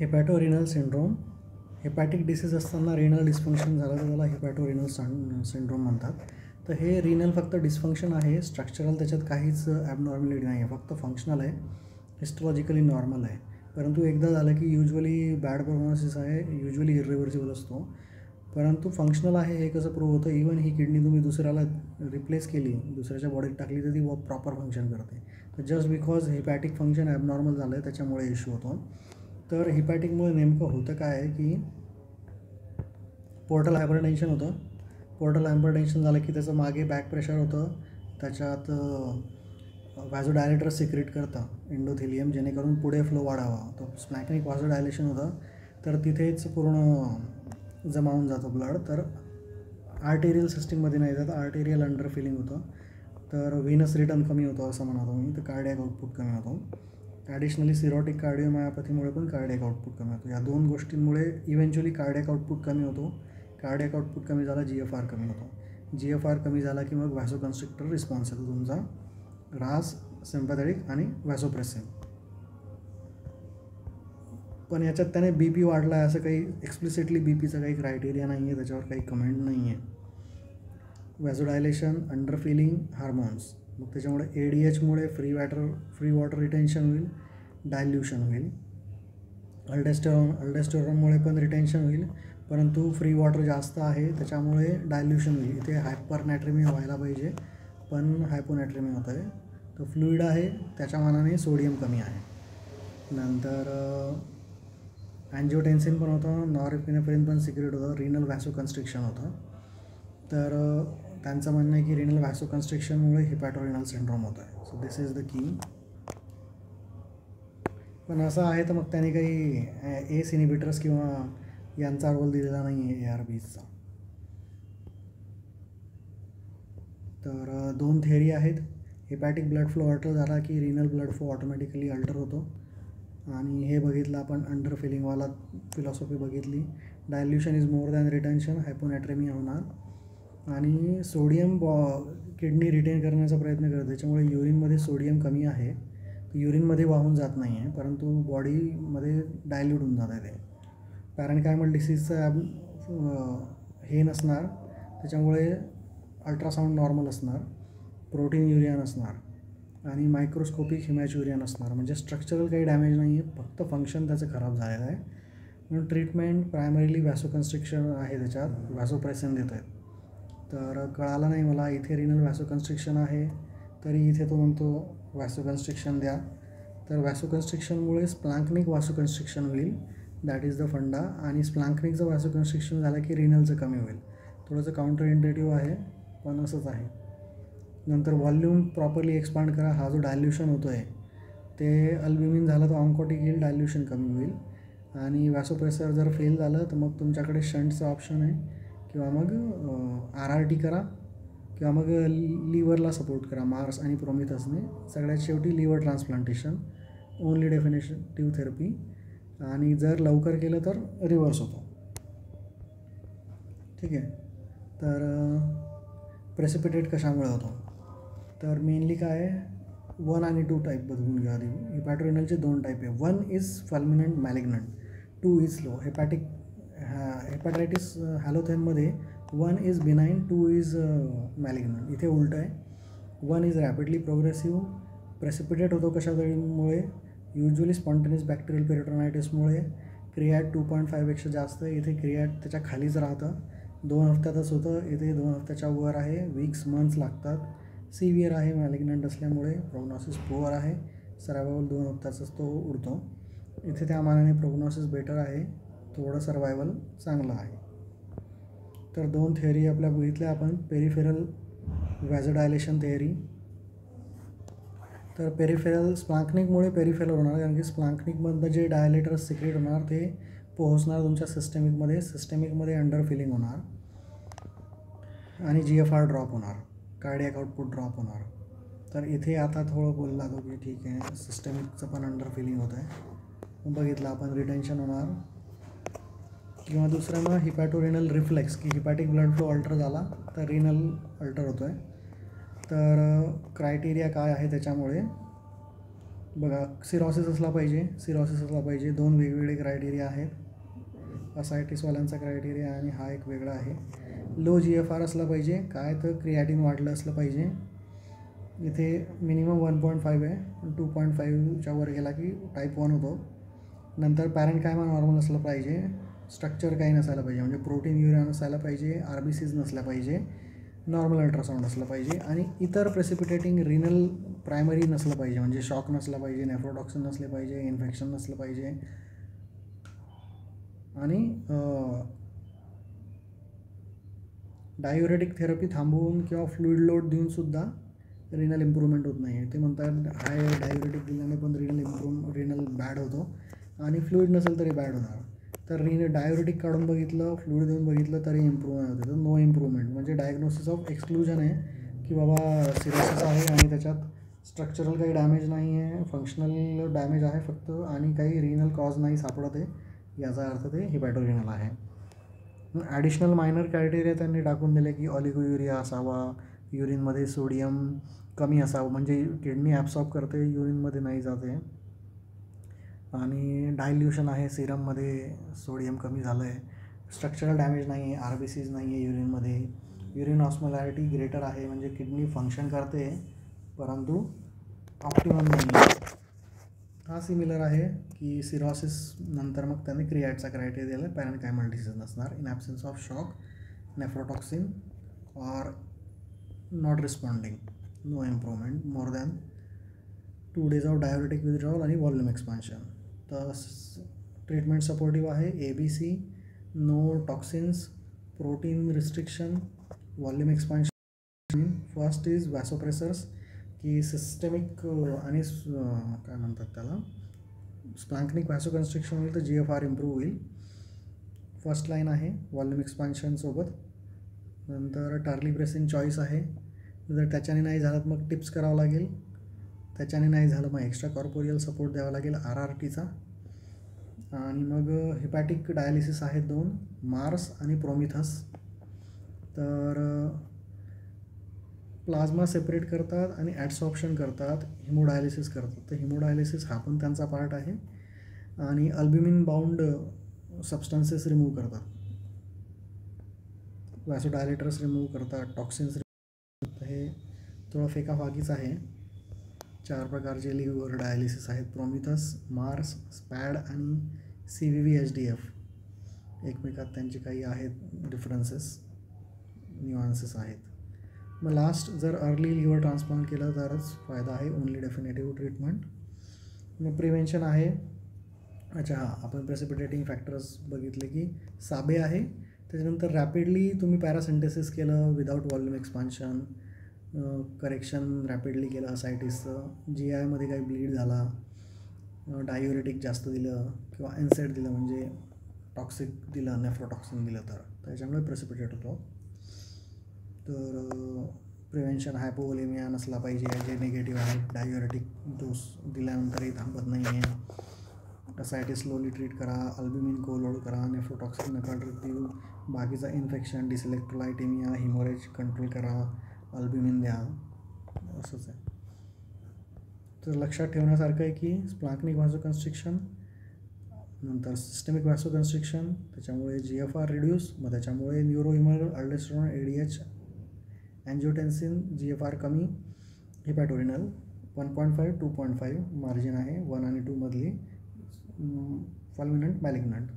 हेपॅटोरिनल syndrome. हेपॅटिक disease असताना renal dysfunction झालं तर त्याला हेपॅटोरिनल सिंड्रोम म्हणतात. तर हे रिनल फक्त डिस्फंक्शन आहे, स्ट्रक्चरल त्याच्यात काहीच ॲबनॉर्मॅलिटी नाही आहे, फक्त फंक्शनल आहे, हिस्टॉलॉजिकली नॉर्मल आहे. परंतु एकदा झालं की युजली बॅड प्रोग्नोसिस आहे, युजली इरिव्हर्सिबल असतो. परंतु फंक्शनल आहे हे कसं प्रूव्ह होतं? इवन ही किडनी तुम्ही दुसऱ्याला रिप्लेस केली, दुसऱ्याच्या बॉडीत टाकली तर ती प्रॉपर फंक्शन करते. तर जस्ट बिकॉज हिपॅटिक फंक्शन ॲबनॉर्मल झालं आहे त्याच्यामुळे इश्यू होतो. तर हिपॅटिकमुळे नेमकं होतं काय आहे की पोर्टल हायपरटेन्शन होतं. पोर्टल हायपरटेन्शन झालं की त्याचं मागे बॅक प्रेशर होतं, त्याच्यात व्हॅझोडायलेटर सिक्रेट करतं एंडोथिलियम, जेणेकरून पुढे फ्लो वाढावा. तो स्प्लॅन्किक व्हॅझोडायलेशन होतं, तर तिथेच पूर्ण जमा होऊन जातं ब्लड. तर आर्टेरियल सिस्टीममध्ये नाही जात, आर्टेरियल अंडर फिलिंग होतं. तर व्हीनस रिटर्न कमी होतं असं म्हणा तुम्ही, तर कार्डियक आउटपुट कमी होतो. ॲडिशनली सिरोटिक कार्डिओमायोपॅथीमुळे पण कार्डियक आउटपुट कमी होतो. या दोन गोष्टींमुळे इव्हेंच्युअली कार्डियक आउटपुट कमी होतो. कार्डियक आउटपुट कमी झाला, GFR कमी होतो. GFR कमी झाला की मग व्हॅसोकन्स्ट्रिक्टर रिस्पॉन्स येतो तुमचा, रास, सिम्पॅथेटिक आणि व्हॅसोप्रेसिव्ह. पण याच्यात त्याने BP वाढला आहे असं काही एक्सप्लिसिटली BPचा काही क्रायटेरिया नाही आहे, त्याच्यावर काही कमेंट नाही आहे. व्हॅझोडायलेशन, अंडर फिलिंग, हार्मोन्स, मग त्याच्यामुळे ADHमुळे फ्री वॉटर रिटेन्शन होईल, डायल्युशन होईल. अल्डेस्टेरॉनमुळे पण रिटेन्शन होईल, परंतु फ्री वॉटर जास्त आहे त्याच्यामुळे डायल्युशन होईल. इथे हायपरनॅट्रेमी व्हायला पाहिजे पण हायपोनॅट्रेमी होतं आहे. तर फ्लुईड आहे त्याच्या मानाने सोडियम कमी आहे. नंतर अँजिओटेन्सिन पण होतं, नॉरएपिनेफ्रिन पण सिक्रेट होतं, रिनल व्हॅसोकन्स्ट्रिक्शन होतं. तर त्यांचं म्हणणं आहे की रिनल व्हॅसोकन्स्ट्रिक्शनमुळे हिपॅटोरिनल सिंड्रोम होतं आहे. So this is the key. पण असं आहे तर मग त्याने काही ACE इनिबिटर्स किंवा यांचा रोल दिलेला नाही आहे ARBsचा. तर दोन थिअरी आहेत. हिपॅटिक ब्लड फ्लो अल्टर झाला की renal blood flow automatically alter होतो. आणि हे बघितलं आपण, अंडर फिलिंगवाला फिलॉसॉफी बघितली. Dilution is more than retention, hyponatraemia होणार. आणि सोडियम किडनी रिटेन करण्याचा प्रयत्न करते, त्याच्यामुळे युरिनमध्ये सोडियम कमी आहे, युरिनमध्ये वाहून जात नाही आहे, परंतु बॉडीमध्ये डायल्यूट होऊन जात आहे. ते पॅरेन्कायमल डिसीजचं हे नसणार, त्याच्यामुळे अल्ट्रासाऊंड नॉर्मल असणार, प्रोटीन युरिया नसणार आणि मायक्रोस्कोपिक हिमॅच्युरिया नसणार. म्हणजे स्ट्रक्चरल काही डॅमेज नाही आहे, फक्त फंक्शन त्याचं खराब झालेलं आहे. म्हणून ट्रीटमेंट प्रायमरीली व्हॅसोकन्स्ट्रिक्शन आहे, त्याच्यात व्हॅसोप्रेसिन देत आहेत. तर कळालं नाही मला, इथे रिनल व्हॅसोकन्स्ट्रिक्शन आहे तरी इथे तो म्हणतो व्हॅसोकन्स्ट्रिक्शन द्या. तर व्हॅसोकन्स्ट्रिक्शनमुळे स्प्लॅन्किक व्हॅसोकन्स्ट्रिक्शन होईल, दॅट इज द फंडा. आणि स्प्लॅन्किकचं व्हॅसोकन्स्ट्रिक्शन झालं की रिनलचं कमी होईल. थोडंसं काउंटर इंटेटिव्ह आहे पण असंच आहे. नंतर व्हॉल्यूम प्रॉपरली एक्सपांड करा. हा जो डायल्युशन होतो आहे ते अल्ब्युमिन झालं तर ऑन्कोटिक येईल, डायल्युशन कमी होईल. आणि व्हॅसोप्रेसर जर फेल झालं तर मग तुमच्याकडे शंटचं ऑप्शन आहे, किंवा मग RRT करा, किंवा मग लिव्हरला सपोर्ट करा मार्स आणि प्रोमिथसने. सगळ्यात शेवटी लिव्हर ट्रान्सप्लांटेशन, ओनली डेफिनेटिव्ह थेरपी. आणि जर लवकर केलं तर रिव्हर्स होतो. ठीक आहे. तर प्रेसिपिटेट कशामुळे होतो? तर मेनली काय आहे, 1 आणि 2 टाईप बघून घ्या आधी. हिपॅटोरिनलचे 2 टाईप आहे. 1 is fulminant malignant, 2 is low. Hepatitis हॅलोथेनमध्ये 1 इज बिनाईन, 2 इज मॅलिग्नंट. इथे उलटं आहे. 1 इज रॅपिडली प्रोग्रेसिव्ह. प्रेसिपिटेट होतो कशामुळे? युजली स्पॉन्टेनियस बॅक्टेरियल पेरिटोनायटिसमुळे. क्रियाट 2.5पेक्षा जास्त आहे, इथे क्रियाट त्याच्या खालीच राहतं, 2 हफ्त्यातच होतं, इथे 2 हफ्त्याच्या वर आहे, वीक्स मंथ्स लागतात. सिव्हिअर आहे मॅलिग्नंट असल्यामुळे, प्रोग्नॉसिस पुअर आहे, सर्वायवल 2 हफ्त्याचाच तो उडतो. इथे त्या मानाने प्रोग्नॉसिस बेटर आहे, थोडं सर्वायवल चांगलं आहे. तर 2 थिअरी आपल्या बघितल्या आपण. Peripheral vasodilation theory. तर पेरिफेरल स्प्लॅन्किकमुळे पेरिफेरल होणार, कारण की स्प्लॅन्किकमधनं जे डायलेटर्स सिक्रेट होणार ते पोहोचणार तुमच्या सिस्टेमिकमध्ये अंडर फिलिंग होणार आणि GFR ड्रॉप होणार, कार्डियक आउटपुट ड्रॉप होणार. तर इथे आता थोडं बोललं लागलो की ठीक आहे, सिस्टेमिकचं पण अंडर फिलिंग होतं आहे, बघितलं आपण, रिटेन्शन होणार. किंवा दुसरं मग हिपॅटोरिनल रिफ्लेक्स, की हिपॅटिक ब्लड फ्लो अल्टर झाला तर रिनल अल्टर होतो आहे. तर क्रायटेरिया काय आहे त्याच्यामुळे? बघा सिरॉसिस असला पाहिजे. 2 वेगवेगळे क्रायटेरिया आहेत. असायटिसवाल्यांचा क्रायटेरिया आणि हा एक वेगळा आहे. लो GFR असला पाहिजे. काय तर क्रिएटिन वाढलं असलं पाहिजे. इथे मिनिमम 1.5 आहे, 2.5च्या वर गेला की टाईप 1 होतो. नंतर पॅरेंकायमा नॉर्मल असलं पाहिजे. स्ट्रक्चर काही नसायला पाहिजे, म्हणजे प्रोटीन युरिया नसायला पाहिजे, RBCs नसल्या पाहिजे, नॉर्मल अल्ट्रासाऊंड असलं पाहिजे आणि इतर प्रेसिपिटेटिंग रिनल प्रायमरी नसलं पाहिजे, म्हणजे शॉक नसला पाहिजे, नेफ्रोटॉक्सिन नसले पाहिजे, इन्फेक्शन नसलं पाहिजे आणि डायुरेटिक थेरपी थांबवून किंवा फ्लुइड लोड देऊनसुद्धा रिनल इम्प्रूव्हमेंट होत नाही आहे. ते म्हणतात हाय डायुरेटिक दिल्याने पण रिनल बॅड होतो आणि फ्लुइड नसेल तरी बॅड होणार. तर डायुरेटिक काढून बघितलं, फ्लुइड देऊन बघितलं तरी इम्प्रूव्ह नाही होते. तर नो इम्प्रूव्हमेंट म्हणजे डायग्नोसिस ऑफ एक्सक्लुजन आहे की बाबा सिरोसिस आहे आणि त्याच्यात स्ट्रक्चरल काही डॅमेज नाही आहे, फंक्शनल डॅमेज आहे फक्त आणि काही रिनल कॉज नाही सापडत आहे, याचा अर्थ ते हिपॅटोरिनल आहे. ॲडिशनल मायनर क्रायटेरिया त्यांनी टाकून दिले की ऑलिगोयुरिया असावा, युरिनमध्ये सोडियम कमी असावं, म्हणजे किडनी ॲब्सॉर्ब करते, युरिनमध्ये नाही जाते, आणि डायल्युशन आहे सिरममध्ये, सोडियम कमी झालं आहे, स्ट्रक्चरल डॅमेज नाही आहे, RBCs नाही आहे युरिनमध्ये, युरिन ऑस्मोलॅरिटी ग्रेटर आहे, म्हणजे किडनी फंक्शन करते परंतु ऑप्टिमम नाही आहे. हा सिमिलर आहे की सिरॉसिस नंतर मग त्यांनी क्रिएटचा क्रायटेरिया दिला, पॅरेंकायमल डिसीज नसणार in absence of shock, nephrotoxin or not responding, no improvement more than 2 days of diuretic withdrawal आणि व्हॉल्यूम एक्सपान्शन. तर ट्रीटमेंट सपोर्टिव्ह आहे, ABC, no toxins, protein restriction, volume expansion. First is vasopressors की systemic आणि काय म्हणतात त्याला स्प्लॅन्क्निक व्हॅसोकन्स्ट्रिक्शन होईल तर GFR इम्प्रूव्ह होईल. फर्स्ट लाईन आहे व्हॉल्यूम एक्सपान्शनसोबत. नंतर टार्ली ब्रेसिन चॉईस आहे. जर त्याच्याने नाही झालं मग टिप्स करावं लागेल, त्याच्याने नाही झालं मग एक्स्ट्रा कॉर्पोरियल सपोर्ट द्यावा लागेल RRTचा. आणि मग हिपॅटिक डायलिसिस आहेत 2, मार्स आणि प्रोमिथस. तर प्लाझ्मा सेपरेट करतात आणि ॲडसॉर्प्शन करतात, हिमोडायलिसिस करतात. तर हिमोडायलिसिस हा पण त्यांचा पार्ट आहे. आणि अल्ब्युमिन बाउंड सबस्टन्सेस रिमूव्ह करतात, वॅसोडायलेटर्स रिमूव्ह करतात, टॉक्सिन्स. हे थोडं फेकाफाकीच आहे. 4 प्रकारचे लिव्हर डायलिसिस आहेत, प्रोमिथस, मार्स, स्पॅड आणि CVV-HDF. एकमेकात त्यांचे काही आहेत डिफरन्सेस, न्युआन्सेस आहेत. मग लास्ट जर अर्ली लिव्हर ट्रान्सप्लांट केलं तरच फायदा आहे, ओनली डेफिनेटिव्ह ट्रीटमेंट. मग प्रिव्हेन्शन आहे. अच्छा हां, आपण प्रेसिपिटेटिंग फॅक्टर्स बघितले की साबे आहे. त्याच्यानंतर रॅपिडली तुम्ही पॅरासिंथेसिस केलं without volume expansion, correction rapidly केलं असायटिसचं, GIमध्ये काही ब्लीड झाला, डायुरेटिक जास्त दिलं किंवा NSAID दिलं म्हणजे टॉक्सिक दिलं, नेफ्रोटॉक्सिन दिलं तर त्याच्यामुळे प्रेसिपिटेट होतो. तर प्रिव्हेन्शन हायपोव्होलेमिया नसला पाहिजे, जे निगेटिव्ह आहे, डायुरेटिक डोस दिल्यानंतरही थांबत नाही आहे, असायटिस स्लोली ट्रीट करा, अल्ब्युमिन कोलोड करा, नेफ्रोटॉक्सिन नका देऊ, बाकीचा इन्फेक्शन, डिसइलेक्ट्रोलायटेमिया, हिमोरेज कंट्रोल करा, अल्ब्युमिन द्या, असंच आहे. तर लक्षात ठेवण्यासारखं आहे की स्प्लॅन्क्निक व्हॅसोकन्स्ट्रिक्शन, नंतर सिस्टेमिक व्हॅसोकन्स्ट्रिक्शन, त्याच्यामुळे GFR रिड्यूस, मग त्याच्यामुळे न्यूरोइमर्गल अल्डोस्टेरॉन, ADH, अँजिओटेन्सिन, GFR कमी, हिपॅटोरिनल 1.5, 2.5 मार्जिन आहे 1 आणि 2 मधली, फल्मिनंट मॅलिग्नंट.